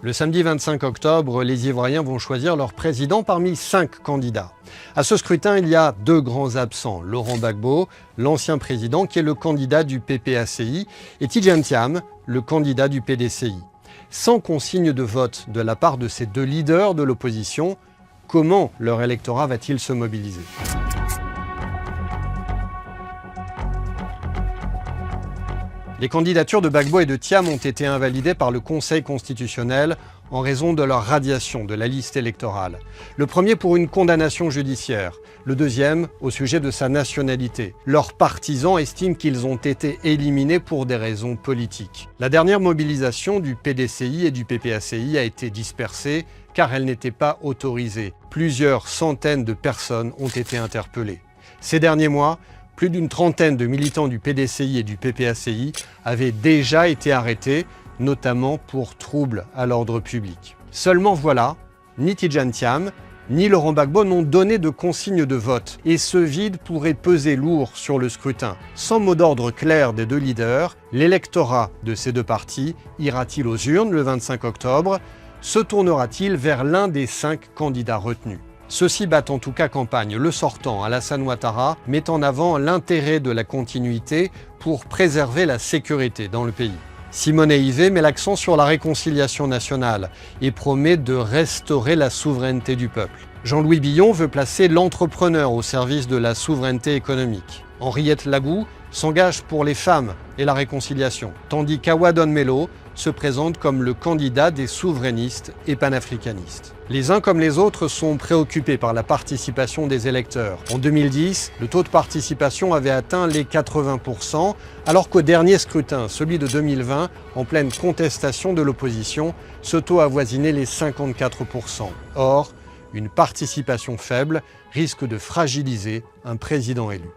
Le samedi 25 octobre, les Ivoiriens vont choisir leur président parmi 5 candidats. À ce scrutin, il y a 2 grands absents. Laurent Gbagbo, l'ancien président, qui est le candidat du PPACI, et Tidjane Thiam, le candidat du PDCI. Sans consigne de vote de la part de ces 2 leaders de l'opposition, comment leur électorat va-t-il se mobiliser ? Les candidatures de Gbagbo et de Thiam ont été invalidées par le Conseil constitutionnel en raison de leur radiation de la liste électorale. Le premier pour une condamnation judiciaire, le deuxième au sujet de sa nationalité. Leurs partisans estiment qu'ils ont été éliminés pour des raisons politiques. La dernière mobilisation du PDCI et du PPACI a été dispersée car elle n'était pas autorisée. Plusieurs centaines de personnes ont été interpellées. Ces derniers mois, plus d'une trentaine de militants du PDCI et du PPACI avaient déjà été arrêtés, notamment pour troubles à l'ordre public. Seulement voilà, ni Tidjane Thiam, ni Laurent Gbagbo n'ont donné de consigne de vote. Et ce vide pourrait peser lourd sur le scrutin. Sans mot d'ordre clair des 2 leaders, l'électorat de ces 2 partis ira-t-il aux urnes le 25 octobre? Se tournera-t-il vers l'un des 5 candidats retenus? Ceux-ci battent en tout cas campagne. Le sortant, Alassane Ouattara, met en avant l'intérêt de la continuité pour préserver la sécurité dans le pays. Simonet Yvé met l'accent sur la réconciliation nationale et promet de restaurer la souveraineté du peuple. Jean-Louis Billon veut placer l'entrepreneur au service de la souveraineté économique. Henriette Lagou s'engage pour les femmes et la réconciliation, tandis qu'Awa Don Melo se présente comme le candidat des souverainistes et panafricanistes. Les uns comme les autres sont préoccupés par la participation des électeurs. En 2010, le taux de participation avait atteint les 80%, alors qu'au dernier scrutin, celui de 2020, en pleine contestation de l'opposition, ce taux avoisinait les 54%. Or, une participation faible risque de fragiliser un président élu.